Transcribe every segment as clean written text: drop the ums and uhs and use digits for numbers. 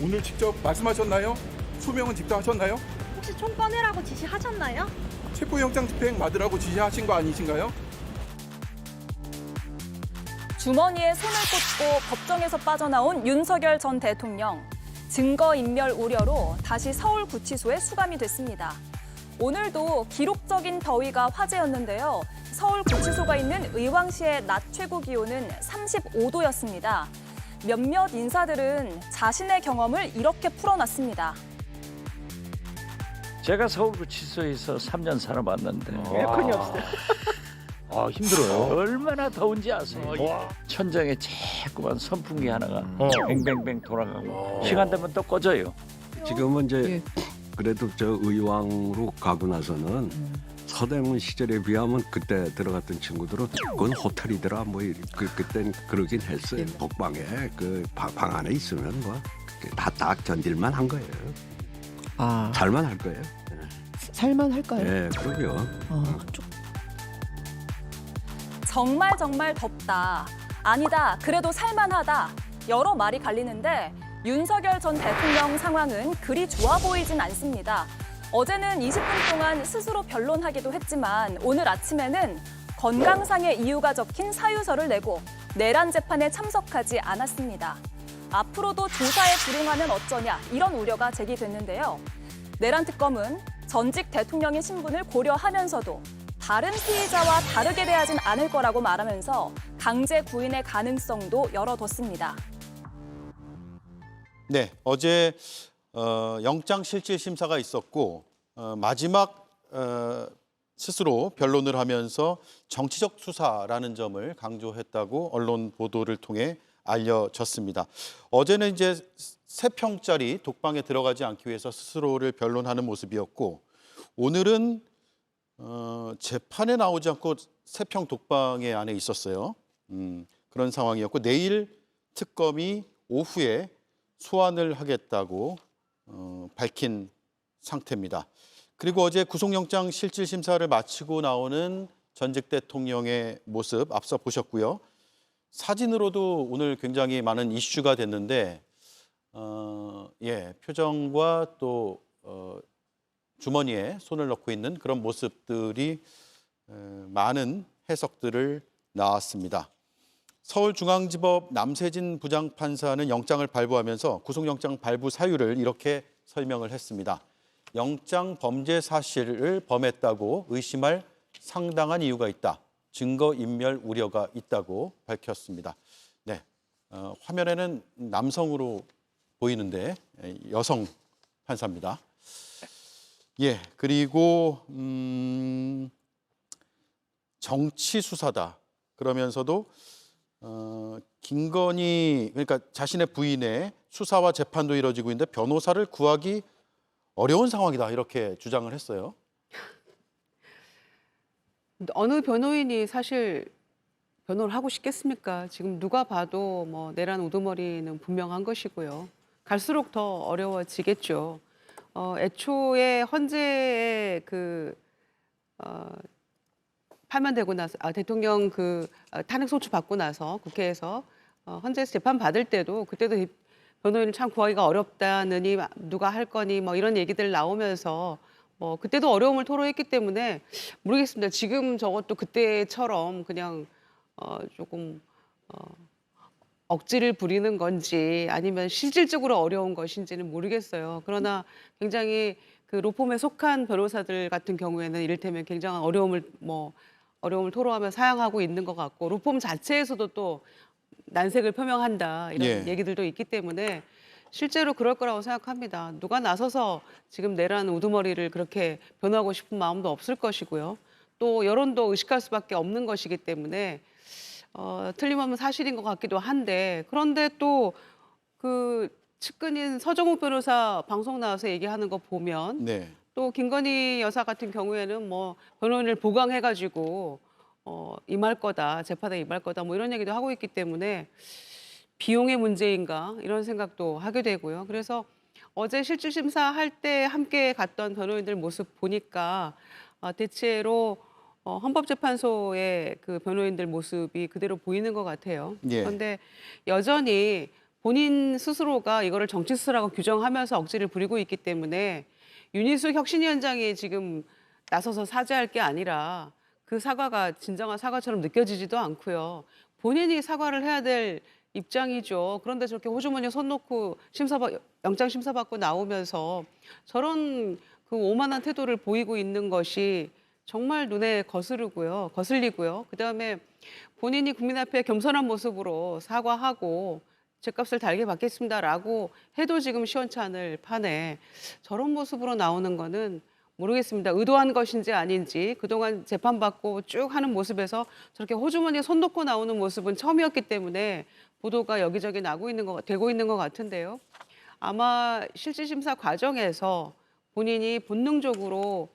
오늘 직접 말씀하셨나요? 소명은 직접 하셨나요? 혹시 총 꺼내라고 지시하셨나요? 체포영장 집행 받으라고 지시하신 거 아니신가요? 주머니에 손을 꽂고 법정에서 빠져나온 윤석열 전 대통령. 증거인멸 우려로 다시 서울구치소에 수감이 됐습니다. 오늘도 기록적인 더위가 화제였는데요. 서울구치소가 있는 의왕시의 낮 최고 기온은 35도였습니다. 몇몇 인사들은 자신의 경험을 이렇게 풀어놨습니다. 제가 서울구치소에서 3년 살아봤는데 에어컨이 없어요. 힘들어요. 얼마나 더운지 아세요? 천장에 자꾸만 선풍기 하나가 뱅뱅뱅 돌아가고 시간 되면 또 꺼져요. 지금은 이제 그래도 저 의왕으로 가고 나서는 서대문 시절에 비하면 그때 들어갔던 친구들은 그건 호텔이더라 뭐 그땐 그러긴 했어요. 복방에 그 방 안에 있으면 뭐 다 딱 견딜만 한 거예요. 잘만 할 거예요. 살만할까요? 네, 그러게요. 정말 덥다. 아니다. 그래도 살만하다. 여러 말이 갈리는데 윤석열 전 대통령 상황은 그리 좋아 보이진 않습니다. 어제는 20분 동안 스스로 변론하기도 했지만 오늘 아침에는 건강상의 이유가 적힌 사유서를 내고 내란 재판에 참석하지 않았습니다. 앞으로도 조사에 불응하면 어쩌냐 이런 우려가 제기됐는데요. 내란 특검은 전직 대통령의 신분을 고려하면서도 다른 피의자와 다르게 대하진 않을 거라고 말하면서 강제 구인의 가능성도 열어뒀습니다. 네, 어제 영장실질심사가 있었고 마지막 스스로 변론을 하면서 정치적 수사라는 점을 강조했다고 언론 보도를 통해 알려졌습니다. 어제는 이제 3평짜리 독방에 들어가지 않기 위해서 스스로를 변론하는 모습이었고 오늘은 재판에 나오지 않고 3평 독방에 안에 있었어요. 그런 상황이었고 내일 특검이 오후에 소환을 하겠다고 밝힌 상태입니다. 그리고 어제 구속영장 실질심사를 마치고 나오는 전직 대통령의 모습 앞서 보셨고요. 사진으로도 오늘 굉장히 많은 이슈가 됐는데 표정과 또 주머니에 손을 넣고 있는 그런 모습들이 많은 해석들을 낳았습니다. 서울중앙지법 남세진 부장판사는 영장을 발부하면서 구속영장 발부 사유를 이렇게 설명을 했습니다. 영장 범죄 사실을 범했다고 의심할 상당한 이유가 있다. 증거인멸 우려가 있다고 밝혔습니다. 네, 화면에는 남성으로 보이는데 여성 판사입니다. 그리고 정치 수사다. 그러면서도 김건희 그러니까 자신의 부인의 수사와 재판도 이뤄지고 있는데 변호사를 구하기 어려운 상황이다 이렇게 주장을 했어요. 어느 변호인이 사실 변호를 하고 싶겠습니까? 지금 누가 봐도 뭐 내란 우두머리는 분명한 것이고요. 갈수록 더 어려워지겠죠. 애초에 헌재의 파면되고 나서 대통령 탄핵 소추 받고 나서 국회에서 헌재에서 재판 받을 때도 그때도 변호인을 참 구하기가 어렵다느니 누가 할 거니 뭐 이런 얘기들 나오면서 그때도 어려움을 토로했기 때문에 모르겠습니다. 지금 저것도 그때처럼 그냥 조금 억지를 부리는 건지 아니면 실질적으로 어려운 것인지는 모르겠어요. 그러나 굉장히 그 로펌에 속한 변호사들 같은 경우에는 이를테면 굉장한 어려움을 토로하며 사양하고 있는 것 같고 로펌 자체에서도 또 난색을 표명한다 이런 얘기들도 있기 때문에 실제로 그럴 거라고 생각합니다. 누가 나서서 지금 내란 우두머리를 그렇게 변호하고 싶은 마음도 없을 것이고요. 또 여론도 의식할 수밖에 없는 것이기 때문에 틀림없는 사실인 것 같기도 한데 그런데 또 그 측근인 서정욱 변호사 방송 나와서 얘기하는 거 보면 또 김건희 여사 같은 경우에는 뭐 변호인을 보강해가지고 임할 거다, 재판에 임할 거다 뭐 이런 얘기도 하고 있기 때문에 비용의 문제인가 이런 생각도 하게 되고요. 그래서 어제 실질심사 할 때 함께 갔던 변호인들 모습 보니까 대체로 헌법재판소의 그 변호인들 모습이 그대로 보이는 것 같아요. 그런데 여전히 본인 스스로가 이거를 정치수사라고 규정하면서 억지를 부리고 있기 때문에 윤희숙 혁신위원장이 지금 나서서 사죄할 게 아니라 그 사과가 진정한 사과처럼 느껴지지도 않고요. 본인이 사과를 해야 될 입장이죠. 그런데 저렇게 호주머니에 손 놓고 영장 심사 받고 나오면서 저런 그 오만한 태도를 보이고 있는 것이 정말 눈에 거슬리고요. 그다음에 본인이 국민 앞에 겸손한 모습으로 사과하고 죗값을 달게 받겠습니다라고 해도 지금 시원찮을 판에 저런 모습으로 나오는 거는 모르겠습니다. 의도한 것인지 아닌지 그동안 재판받고 쭉 하는 모습에서 저렇게 호주머니에 손 놓고 나오는 모습은 처음이었기 때문에 보도가 여기저기 되고 있는 것 같은데요. 아마 실질심사 과정에서 본인이 본능적으로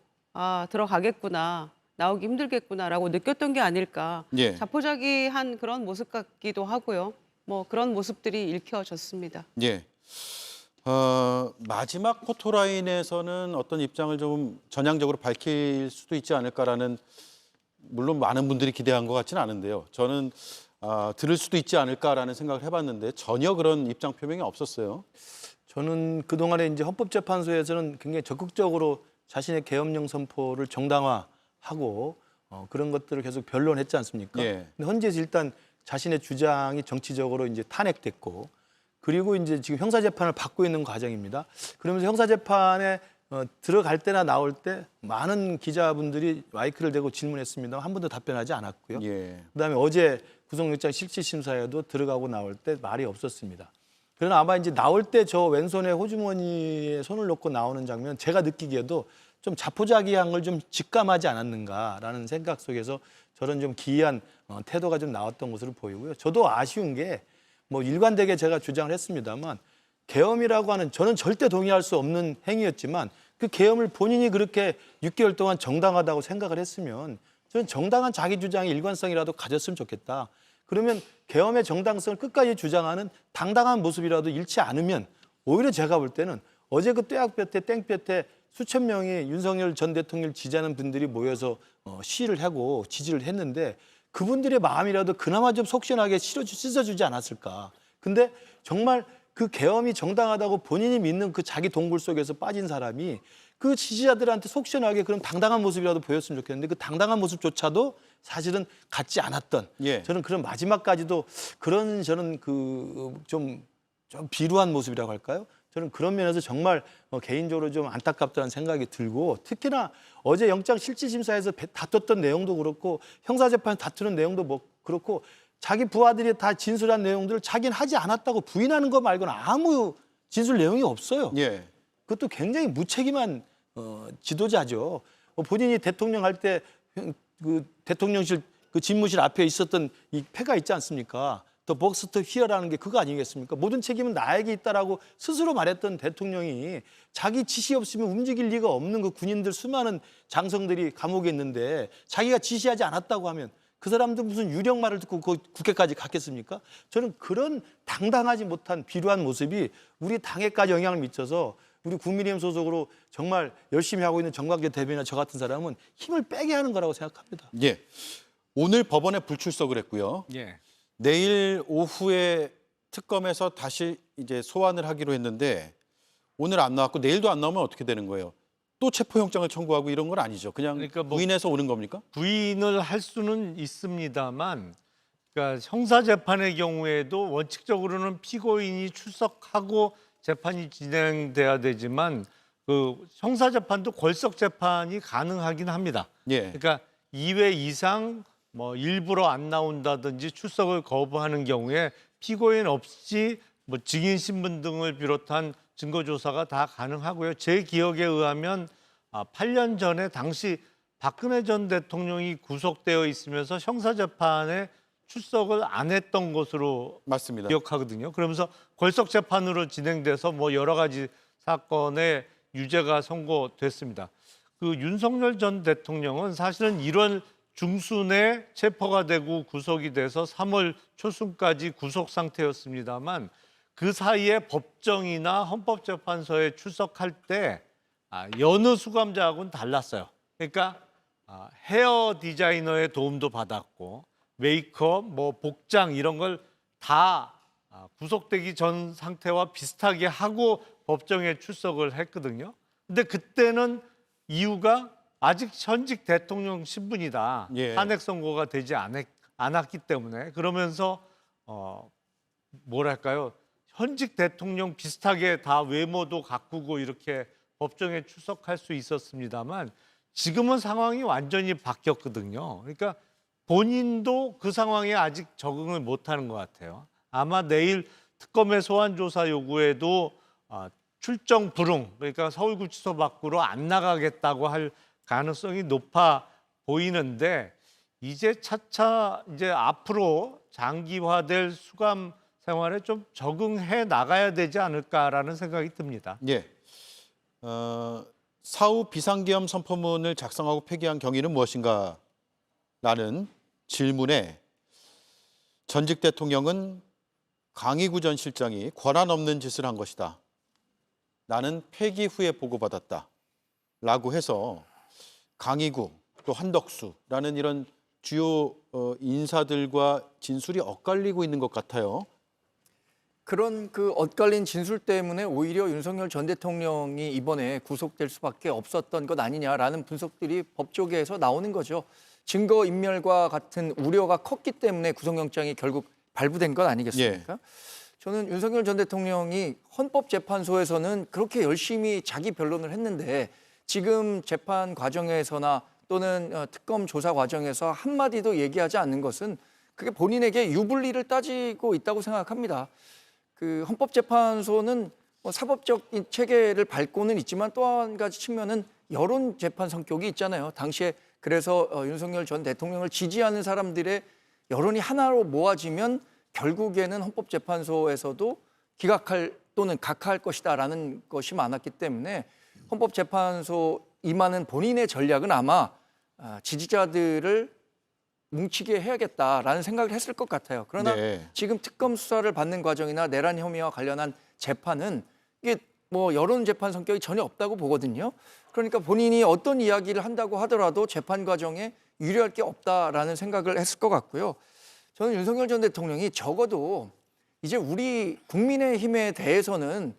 들어가겠구나, 나오기 힘들겠구나라고 느꼈던 게 아닐까. 예. 자포자기한 그런 모습 같기도 하고요. 뭐 그런 모습들이 읽혀졌습니다. 예. 마지막 포토라인에서는 어떤 입장을 좀 전향적으로 밝힐 수도 있지 않을까라는, 물론 많은 분들이 기대한 것 같지는 않은데요. 저는 들을 수도 있지 않을까라는 생각을 해봤는데 전혀 그런 입장 표명이 없었어요. 저는 그동안에 이제 헌법재판소에서는 굉장히 적극적으로 자신의 계엄령 선포를 정당화하고 그런 것들을 계속 변론했지 않습니까? 예. 근데 현재에서 일단 자신의 주장이 정치적으로 이제 탄핵됐고, 그리고 이제 지금 형사재판을 받고 있는 과정입니다. 그러면서 형사재판에 들어갈 때나 나올 때 많은 기자분들이 마이크를 대고 질문했습니다. 한 번도 답변하지 않았고요. 예. 그다음에 어제 구속영장 실질심사에도 들어가고 나올 때 말이 없었습니다. 그러나 아마 이제 나올 때 저 왼손에 호주머니에 손을 놓고 나오는 장면, 제가 느끼기에도 좀 자포자기한 걸 좀 직감하지 않았는가라는 생각 속에서 저런 좀 기이한 태도가 좀 나왔던 것으로 보이고요. 저도 아쉬운 게 뭐 일관되게 제가 주장을 했습니다만, 계엄이라고 하는, 저는 절대 동의할 수 없는 행위였지만 그 계엄을 본인이 그렇게 6개월 동안 정당하다고 생각을 했으면 저는 정당한 자기 주장의 일관성이라도 가졌으면 좋겠다. 그러면 계엄의 정당성을 끝까지 주장하는 당당한 모습이라도 잃지 않으면, 오히려 제가 볼 때는 어제 그 떼약볕에 땡볕에 수천 명이 윤석열 전 대통령을 지지하는 분들이 모여서 시위를 하고 지지를 했는데 그분들의 마음이라도 그나마 좀 속시원하게 씻어주지 않았을까. 근데 정말 그 계엄이 정당하다고 본인이 믿는 그 자기 동굴 속에서 빠진 사람이 그 지지자들한테 속시원하게 그런 당당한 모습이라도 보였으면 좋겠는데 그 당당한 모습조차도 사실은 갖지 않았던, 예. 저는 그런 마지막까지도 그런, 저는 그 좀 비루한 모습이라고 할까요? 저는 그런 면에서 정말 개인적으로 좀 안타깝다는 생각이 들고, 특히나 어제 영장 실질심사에서 다퉜던 내용도 그렇고 형사재판에서 다투는 내용도 뭐 그렇고 자기 부하들이 다 진술한 내용들을 자기는 하지 않았다고 부인하는 거 말고는 아무 진술 내용이 없어요. 예. 그것도 굉장히 무책임한 지도자죠. 본인이 대통령 할 때 그 대통령실 그 집무실 앞에 있었던 이 패가 있지 않습니까? 더 복스터 히어라는 게 그거 아니겠습니까? 모든 책임은 나에게 있다라고 스스로 말했던 대통령이 자기 지시 없으면 움직일 리가 없는 그 군인들, 수많은 장성들이 감옥에 있는데 자기가 지시하지 않았다고 하면 그 사람들 무슨 유령 말을 듣고 그 국회까지 갔겠습니까? 저는 그런 당당하지 못한 비루한 모습이 우리 당에까지 영향을 미쳐서 우리 국민의힘 소속으로 정말 열심히 하고 있는 정광재 대변인이나 저 같은 사람은 힘을 빼게 하는 거라고 생각합니다. 예. 오늘 법원에 불출석을 했고요. 예. 내일 오후에 특검에서 다시 이제 소환을 하기로 했는데 오늘 안 나왔고 내일도 안 나오면 어떻게 되는 거예요? 또 체포영장을 청구하고 이런 건 아니죠. 그냥 그러니까 뭐 부인해서 오는 겁니까? 부인을 할 수는 있습니다만, 그러니까 형사재판의 경우에도 원칙적으로는 피고인이 출석하고 재판이 진행돼야 되지만 그 형사재판도 궐석재판이 가능하긴 합니다. 예. 그러니까 2회 이상 뭐 일부러 안 나온다든지 출석을 거부하는 경우에 피고인 없이 뭐 증인 신분 등을 비롯한 증거 조사가 다 가능하고요. 제 기억에 의하면 8년 전에 당시 박근혜 전 대통령이 구속되어 있으면서 형사재판에 출석을 안 했던 것으로 맞습니다. 기억하거든요. 그러면서 궐석 재판으로 진행돼서 뭐 여러 가지 사건에 유죄가 선고됐습니다. 그 윤석열 전 대통령은 사실은 1월 중순에 체포가 되고 구속이 돼서 3월 초순까지 구속 상태였습니다만 그 사이에 법정이나 헌법재판소에 출석할 때 여느 수감자하고는 달랐어요. 그러니까 헤어 디자이너의 도움도 받았고 메이크업, 뭐 복장 이런 걸 다 구속되기 전 상태와 비슷하게 하고 법정에 출석을 했거든요. 근데 그때는 이유가 아직 현직 대통령 신분이다. 예. 탄핵 선고가 되지 않았기 때문에 그러면서 뭐랄까요? 현직 대통령 비슷하게 다 외모도 가꾸고 이렇게 법정에 출석할 수 있었습니다만 지금은 상황이 완전히 바뀌었거든요. 그러니까 본인도 그 상황에 아직 적응을 못하는 것 같아요. 아마 내일 특검의 소환 조사 요구에도 출정 불응, 그러니까 서울구치소 밖으로 안 나가겠다고 할 가능성이 높아 보이는데 이제 차차 이제 앞으로 장기화될 수감 생활에 좀 적응해 나가야 되지 않을까라는 생각이 듭니다. 예. 사후 비상계엄 선포문을 작성하고 폐기한 경위는 무엇인가? 라는 질문에 전직 대통령은 강희구 전 실장이 권한 없는 짓을 한 것이다. 나는 폐기 후에 보고받았다. 라고 해서 강희구 또 한덕수라는 이런 주요 인사들과 진술이 엇갈리고 있는 것 같아요. 그런 그 엇갈린 진술 때문에 오히려 윤석열 전 대통령이 이번에 구속될 수밖에 없었던 것 아니냐라는 분석들이 법조계에서 나오는 거죠. 증거 인멸과 같은 우려가 컸기 때문에 구속영장이 결국 발부된 것 아니겠습니까? 예. 저는 윤석열 전 대통령이 헌법재판소에서는 그렇게 열심히 자기 변론을 했는데 지금 재판 과정에서나 또는 특검 조사 과정에서 한마디도 얘기하지 않는 것은 그게 본인에게 유불리를 따지고 있다고 생각합니다. 그 헌법재판소는 사법적인 체계를 밟고는 있지만 또 한 가지 측면은 여론 재판 성격이 있잖아요. 당시에 그래서 윤석열 전 대통령을 지지하는 사람들의 여론이 하나로 모아지면 결국에는 헌법재판소에서도 기각할 또는 각하할 것이다라는 것이 많았기 때문에 헌법재판소 임하는 본인의 전략은 아마 지지자들을 뭉치게 해야겠다라는 생각을 했을 것 같아요. 그러나 네. 지금 특검 수사를 받는 과정이나 내란 혐의와 관련한 재판은 이게 뭐 여론 재판 성격이 전혀 없다고 보거든요. 그러니까 본인이 어떤 이야기를 한다고 하더라도 재판 과정에 유리할 게 없다라는 생각을 했을 것 같고요. 저는 윤석열 전 대통령이 적어도 이제 우리 국민의힘에 대해서는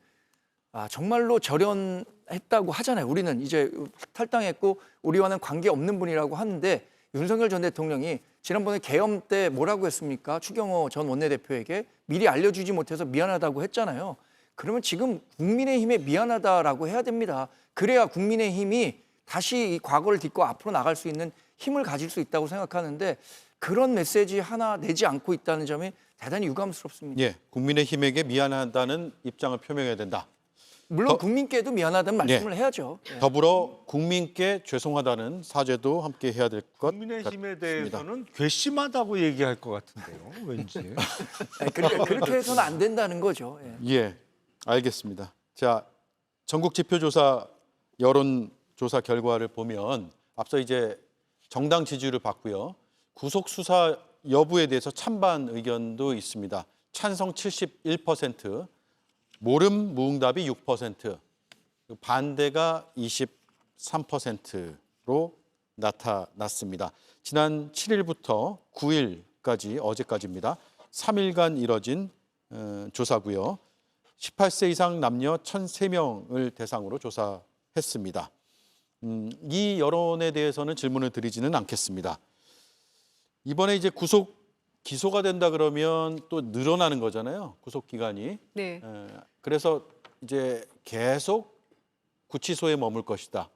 정말로 절연했다고 하잖아요. 우리는 이제 탈당했고 우리와는 관계없는 분이라고 하는데 윤석열 전 대통령이 지난번에 계엄 때 뭐라고 했습니까? 추경호 전 원내대표에게 미리 알려주지 못해서 미안하다고 했잖아요. 그러면 지금 국민의힘에 미안하다라고 해야 됩니다. 그래야 국민의힘이 다시 이 과거를 딛고 앞으로 나갈 수 있는 힘을 가질 수 있다고 생각하는데 그런 메시지 하나 내지 않고 있다는 점이 대단히 유감스럽습니다. 예, 국민의힘에게 미안하다는 입장을 표명해야 된다. 물론 국민께도 미안하다는 말씀을 해야죠. 더불어 국민께 죄송하다는 사죄도 함께 해야 될 것 국민의힘에 같습니다. 대해서는 괘씸하다고 얘기할 것 같은데요. 왠지. 그러니까 그렇게 해서는 안 된다는 거죠. 예. 예, 알겠습니다. 자, 전국 지표조사 여론조사 결과를 보면 앞서 이제 정당 지지율을 봤고요. 구속 수사 여부에 대해서 찬반 의견도 있습니다. 찬성 71%, 모름 무응답이 6%, 반대가 23%로 나타났습니다. 지난 7일부터 9일까지 어제까지입니다. 3일간 이뤄진 조사고요. 18세 이상 남녀 1,003명을 대상으로 조사했습니다. 이 여론에 대해서는 질문을 드리지는 않겠습니다. 이번에 이제 기소가 된다 그러면 또 늘어나는 거잖아요. 구속 기간이. 네. 그래서 이제 계속 구치소에 머물 것이다.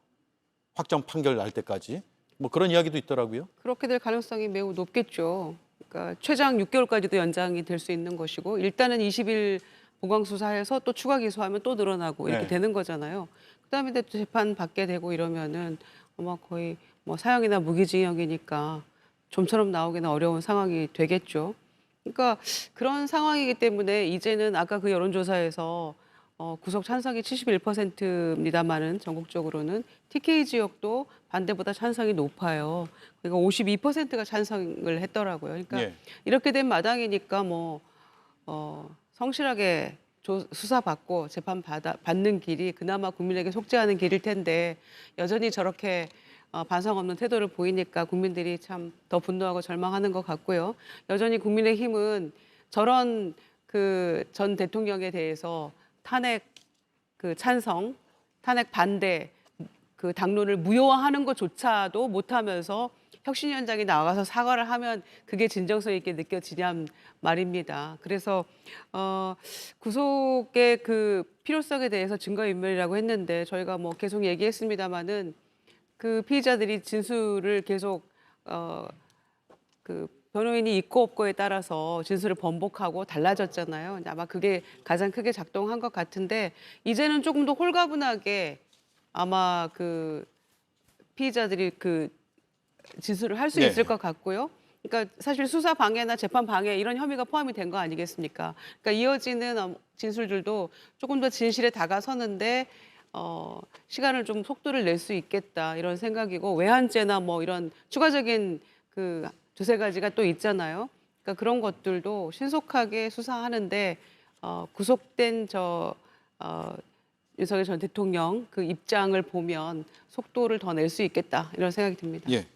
확정 판결 날 때까지. 뭐 그런 이야기도 있더라고요. 그렇게 될 가능성이 매우 높겠죠. 그러니까 최장 6개월까지도 연장이 될 수 있는 것이고 일단은 20일 보강 수사해서 또 추가 기소하면 또 늘어나고 이렇게 네. 되는 거잖아요. 그다음에 또 재판 받게 되고 이러면은 아마 거의 뭐 사형이나 무기징역이니까 좀처럼 나오기는 어려운 상황이 되겠죠. 그러니까 그런 상황이기 때문에 이제는 아까 그 여론조사에서 구속 찬성이 71%입니다만은 전국적으로는 TK 지역도 반대보다 찬성이 높아요. 그러니까 52%가 찬성을 했더라고요. 그러니까 예. 이렇게 된 마당이니까 성실하게 수사받고 재판 받는 길이 그나마 국민에게 속죄하는 길일 텐데 여전히 저렇게 반성 없는 태도를 보이니까 국민들이 참 더 분노하고 절망하는 것 같고요. 여전히 국민의힘은 저런 그 전 대통령에 대해서 탄핵 그 찬성, 탄핵 반대 그 당론을 무효화하는 것조차도 못하면서 혁신위원장이 나가서 사과를 하면 그게 진정성 있게 느껴지냔 말입니다. 그래서 구속의 그 필요성에 대해서 증거인멸이라고 했는데 저희가 뭐 계속 얘기했습니다마는 그 피의자들이 진술을 계속 그 변호인이 있고 없고에 따라서 진술을 번복하고 달라졌잖아요. 아마 그게 가장 크게 작동한 것 같은데 이제는 조금 더 홀가분하게 아마 그 피의자들이 그 진술을 할 수 네. 있을 것 같고요. 그러니까 사실 수사 방해나 재판 방해 이런 혐의가 포함이 된 거 아니겠습니까? 그러니까 이어지는 진술들도 조금 더 진실에 다가서는데 시간을 좀 속도를 낼 수 있겠다 이런 생각이고 외환죄나 뭐 이런 추가적인 그 두세 가지가 또 있잖아요. 그러니까 그런 것들도 신속하게 수사하는데 구속된 윤석열 전 대통령 그 입장을 보면 속도를 더 낼 수 있겠다 이런 생각이 듭니다. 예.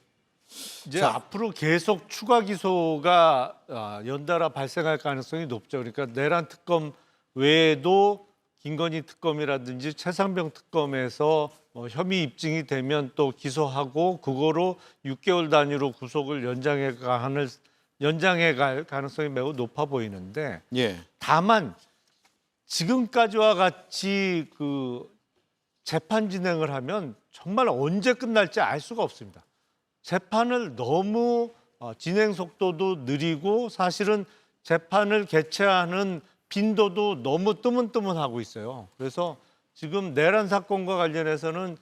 이제 자. 앞으로 계속 추가 기소가 연달아 발생할 가능성이 높죠. 그러니까 내란 특검 외에도 김건희 특검이라든지 최상병 특검에서 혐의 입증이 되면 또 기소하고 그거로 6개월 단위로 구속을 연장해 갈 가능성이 매우 높아 보이는데 예. 다만 지금까지와 같이 그 재판 진행을 하면 정말 언제 끝날지 알 수가 없습니다. 재판을 너무 진행 속도도 느리고 사실은 재판을 개최하는 빈도도 너무 뜨문뜨문하고 있어요. 그래서 지금 내란 사건과 관련해서는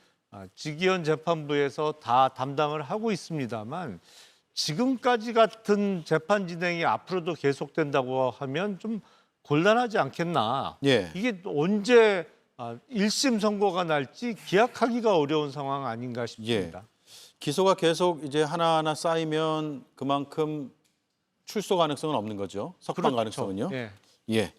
지기현 재판부에서 다 담당을 하고 있습니다만 지금까지 같은 재판 진행이 앞으로도 계속된다고 하면 좀 곤란하지 않겠나. 예. 이게 언제 1심 선고가 날지 기약하기가 어려운 상황 아닌가 싶습니다. 기소가 계속 이제 하나하나 쌓이면 그만큼 출소 가능성은 없는 거죠. 석방 그렇죠. 가능성은요. 예. 예.